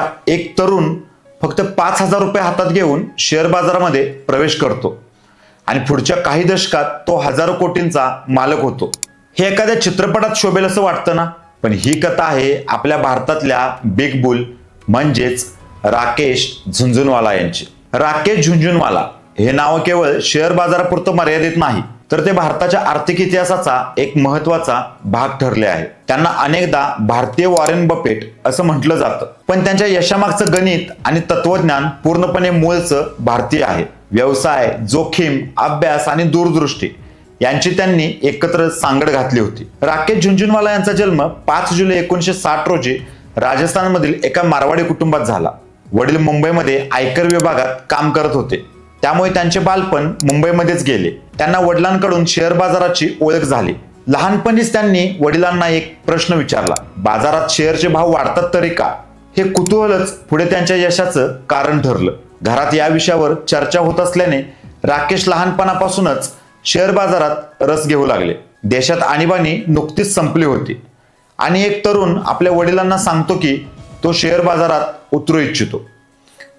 भारताचा एक तरुण फक्त 5,000 रुपये हातात घेऊन शेअर बाजारामध्ये प्रवेश करतो आणि पुढच्या काही दशकात तो हजारो कोटींचा मालक होतो। हे एखाद्या चित्रपटात शोभेल असं वाटतं ना, पण ही कथा आहे आपल्या भारतातल्या बिग बुल म्हणजेच राकेश झुनझुनवाला यांची। राकेश झुनझुनवाला हे नाव केवळ शेअर बाजारापुरतं मर्यादित नाही, तर ते भारताच्या आर्थिक इतिहासाचा एक महत्त्वाचा भाग ठरले आहे। त्यांना अनेकदा भारतीय वॉरेन बफेट असं म्हटलं जातं, पण त्यांच्या यशामागचं गणित आणि तत्वज्ञान पूर्णपणे मूळचं भारतीय आहे। व्यवसाय, जोखीम, अभ्यास आणि दूरदृष्टी यांची त्यांनी एकत्र सांगड घातली होती। राकेश झुनझुनवाला यांचा जन्म 5 जुलै 1960 रोजी राजस्थानमधील एका मारवाडी कुटुंबात झाला। वडील मुंबईमध्ये आयकर विभागात काम करत होते, त्यामुळे त्यांचे बालपण मुंबईमध्येच गेले। त्यांना वडिलांकडून शेअर बाजाराची ओळख झाली। लहानपणीच त्यांनी वडिलांना एक प्रश्न विचारला, बाजारात शेअरचे भाव वाढतात तरी का? हे कुतूहलच पुढे त्यांच्या यशाचं कारण ठरलं। घरात या विषयावर चर्चा होत असल्याने राकेश लहानपणापासूनच शेअर बाजारात रस घेऊ लागले। देशात आणीबाणी नुकतीच संपली होती आणि एक तरुण आपल्या वडिलांना सांगतो की तो शेअर बाजारात उतरू इच्छितो।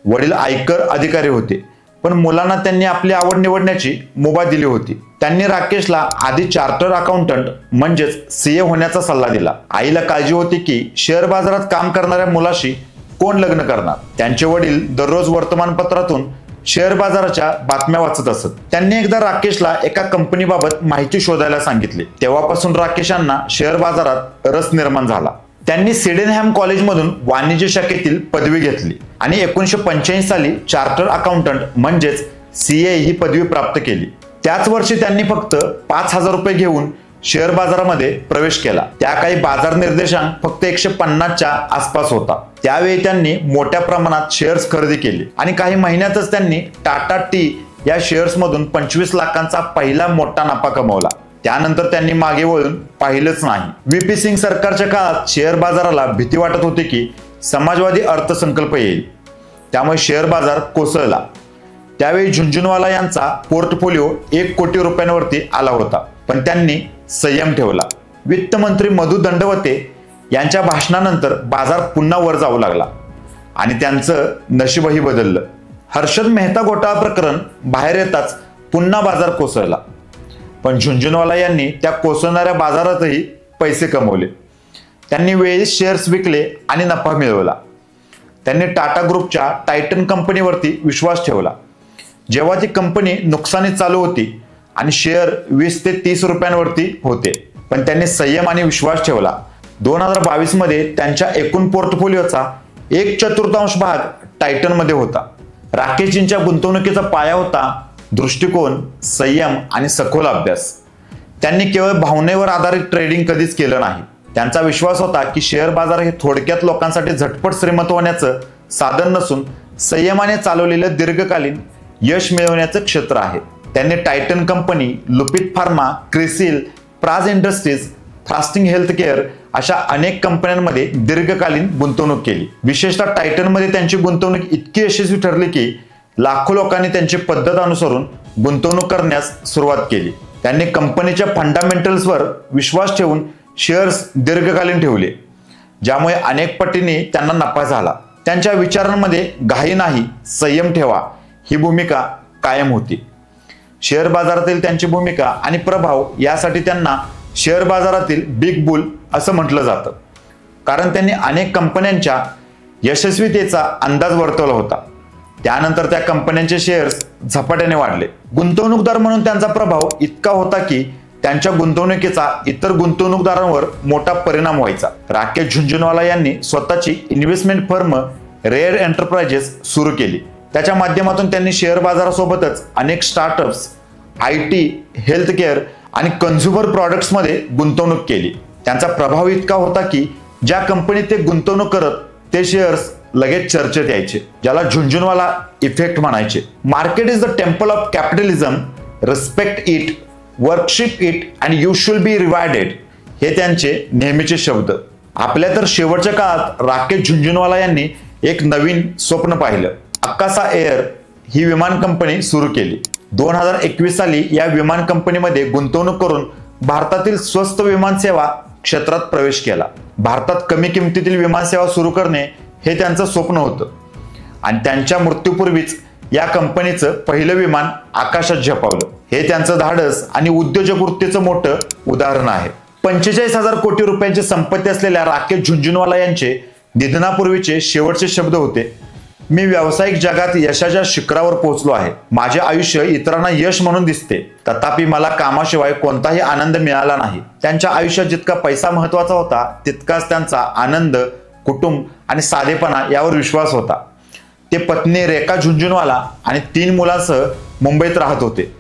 वडील आयकर अधिकारी होते, पण मुलांना त्यांनी आपली आवड निवडण्याची मुभा दिली होती। त्यांनी राकेशला आधी चार्टर्ड अकाउंटंट म्हणजेच सीए होण्याचा सल्ला दिला। आईला काळजी होती की शेअर बाजारात काम करणाऱ्या मुलाशी कोण लग्न करणार। त्यांचे वडील दररोज वर्तमानपत्रातून शेअर बाजाराच्या बातम्या वाचत असत। त्यांनी एकदा राकेशला एका कंपनीबाबत माहिती शोधायला सांगितले। तेव्हापासून राकेशांना शेअर बाजारात रस निर्माण झाला। त्यांनी सिडेनहॅम कॉलेजमधून वाणिज्य शाखेतील पदवी घेतली आणि 1985 साली चार्टर्ड अकाउंटंट म्हणजेच सीए ही पदवी प्राप्त केली। त्याच वर्षी त्यांनी फक्त 5,000 रुपये घेऊन शेअर बाजारामध्ये प्रवेश केला। त्या काही बाजार निर्देशांक फक्त 150च्या आसपास होता। त्यावेळी त्यांनी मोठ्या प्रमाणात शेअर्स खरेदी केली आणि काही महिन्यातच त्यांनी टाटा टी या शेअर्स मधून 25 लाखांचा पहिला मोठा नफा कमवला। त्यानंतर त्यांनी मागे वळून पाहिलंच नाही। व्हीपी सिंग सरकारच्या काळात शेअर बाजाराला भीती वाटत होती की समाजवादी अर्थसंकल्प येईल, त्यामुळे शेअर बाजार कोसळला। त्यावेळी झुनझुनवाला यांचा पोर्टफोलिओ 1 कोटी रुपयांवरती आला होता, पण त्यांनी संयम ठेवला। वित्त मंत्री मधु दंडवते यांच्या भाषणानंतर बाजार पुन्हा वर जाऊ लागला आणि त्यांचं नशीबही बदललं। हर्षद मेहता घोटाळा प्रकरण बाहेर येताच पुन्हा बाजार कोसळला, पण झुनझुनवाला यांनी त्या कोसळणाऱ्या बाजारातही पैसे कमवले। त्यांनी वेळीच शेअर्स विकले आणि नफा मिळवला। त्यांनी टाटा ग्रुपच्या टायटन कंपनीवरती विश्वास ठेवला, जेव्हा ती कंपनी नुकसानीत चालू होती आणि शेअर 20 ते 30 रुपयांवरती होते, पण त्यांनी संयम आणि विश्वास ठेवला। 2022 मध्ये त्यांच्या एकूण पोर्टफोलिओचा 1/4 भाग टायटन मध्ये होता। राकेशजींच्या गुंतवणुकीचा पाया होता दृष्टिकोन, संयम आणि सखोल अभ्यास। त्यांनी केवळ भावनेवर आधारित ट्रेडिंग कधीच केलं नाही। त्यांचा विश्वास होता की शेअर बाजार हे थोडक्यात लोकांसाठी झटपट श्रीमंत होण्याचं साधन नसून संयमाने चालवलेलं दीर्घकालीन यश मिळवण्याचं क्षेत्र आहे। त्यांनी Titan company, Lupin pharma, Crisil, Praj industries, फास्टिंग हेल्थकेअर अशा अनेक कंपन्यांमध्ये दीर्घकालीन गुंतवणूक केली। विशेषतः टायटनमध्ये त्यांची गुंतवणूक इतकी यशस्वी ठरली की लाखो लोकांनी त्यांची पद्धत अनुसरून गुंतवणूक करण्यास सुरुवात केली। त्यांनी कंपनीच्या फंडामेंटल्सवर विश्वास ठेवून शेअर्स दीर्घकालीन ठेवले, ज्यामुळे अनेक पटीने त्यांना नफा झाला। त्यांच्या विचारांमध्ये घाई नाही, संयम ठेवा ही भूमिका कायम होती। शेअर बाजारातील त्यांची भूमिका आणि प्रभाव यासाठी त्यांना शेअर बाजारातील बिग बुल असं म्हटलं जातं, कारण त्यांनी अनेक कंपन्यांच्या यशस्वीतेचा अंदाज वर्तवला होता। त्यानंतर त्या कंपन्यांचे शेअर्स झपाट्याने वाढले। गुंतवणूकदार म्हणून त्यांचा प्रभाव इतका होता की त्यांच्या गुंतवणुकीचा इतर गुंतवणूकदारांवर मोठा परिणाम व्हायचा। राकेश झुनझुनवाला यांनी स्वतःची इन्व्हेस्टमेंट फर्म रेअर एंटरप्राइजेस सुरू केली। त्याच्या माध्यमातून त्यांनी शेअर बाजारासोबतच अनेक स्टार्टअप्स, IT, हेल्थकेअर आणि कन्झ्युमर प्रॉडक्ट्समध्ये गुंतवणूक केली। त्यांचा प्रभाव इतका होता की ज्या कंपनीत ते गुंतवणूक करत ते शेअर्स लगेच चर्चेत यायचे, ज्याला झुनझुनवाला इफेक्ट म्हणायचे। Market is the temple of capitalism, respect it, worship it and you should be rewarded हे त्यांचे नेहमीचे शब्द। आपल्या तर शेवटच्या काळात राकेश झुनझुनवाला यांनी एक नवीन स्वप्न पाहिलं। अकासा एअर ही विमान कंपनी सुरू केली। 2021 साली या विमान कंपनीमध्ये गुंतवणूक करून भारतातील स्वस्त विमान सेवा क्षेत्रात प्रवेश केला। भारतात कमी किमतीतील विमान सेवा सुरू करणे हे त्यांचं स्वप्न होतं आणि त्यांच्या मृत्यूपूर्वीच या कंपनीचं पहिलं विमान आकाशात झेपावलं. हे त्यांचं धाडस आणि उद्योजक वृत्तीचं मोठं उदाहरण आहे. 45,000 कोटी रुपयांची संपत्ती असलेल्या राकेश झुनझुनवाला यांचे निधनापूर्वीचे शेवटचे शब्द होते, मी व्यावसायिक जगात यशाच्या शिखरावर पोहोचलो आहे. माझे आयुष्य इतरांना यश म्हणून दिसते, तथापि मला कामाशिवाय कोणताही आनंद मिळाला नाही. त्यांच्या आयुष्यात जितका पैसा महत्वाचा होता, तितकाच त्यांचा आनंद, कुटुंब आणि साधेपणा यावर विश्वास होता. ते पत्नी रेखा झुनझुनवाला आणि 3 मुलांसह मुंबईत राहत होते.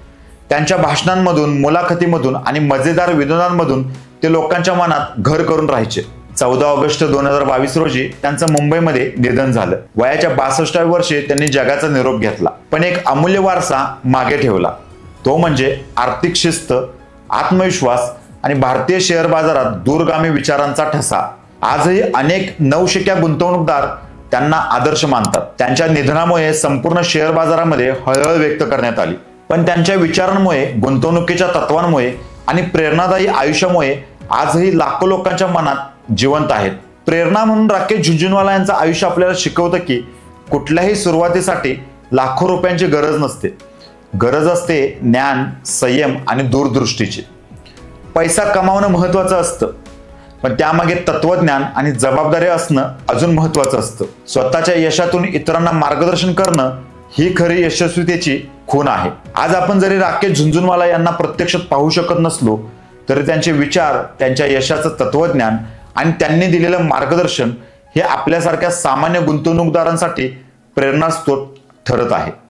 त्यांच्या भाषणांमधून, मुलाखतीमधून आणि मजेदार विनोदांमधून ते लोकांच्या मनात घर करून राहायचे. 14 ऑगस्ट 2022 रोजी त्यांचं मुंबईमध्ये निधन झालं. वयाच्या 62व्या वर्षी त्यांनी जगाचा निरोप घेतला, पण एक अमूल्य वारसा मागे ठेवला. तो म्हणजे आर्थिक शिस्त, आत्मविश्वास आणि भारतीय शेअर बाजारात दूरगामी विचारांचा ठसा. आजही अनेक नवशिक्या गुंतवणूकदार त्यांना आदर्श मानतात. त्यांच्या निधनामुळे संपूर्ण शेअर बाजारामध्ये हळहळ व्यक्त करण्यात आली, पण त्यांच्या विचारांमुळे, गुंतवणुकीच्या तत्वांमुळे आणि प्रेरणादायी आयुष्यामुळे आजही लाखो लोकांच्या मनात जिवंत आहेत. प्रेरणा म्हणून राकेश झुनझुनवाला यांचं आयुष्य आपल्याला शिकवतं की कुठल्याही सुरुवातीसाठी लाखो रुपयांची गरज नसते. गरज असते ज्ञान, संयम आणि दूरदृष्टीची. पैसा कमावणं महत्वाचं असतं, पण त्यामागे तत्वज्ञान आणि जबाबदारी असणं अजून महत्वाचं असतं. स्वतःच्या यशातून इतरांना मार्गदर्शन करणं ही खरी यशस्वीतेची खूण आहे. आज आपण जरी राकेश झुनझुनवाला यांना प्रत्यक्षात पाहू शकत नसलो, तरी त्यांचे विचार, त्यांच्या यशाचं तत्वज्ञान आणि त्यांनी दिलेलं मार्गदर्शन हे आपल्यासारख्या सामान्य गुंतवणूकदारांसाठी प्रेरणास्रोत ठरत आहे.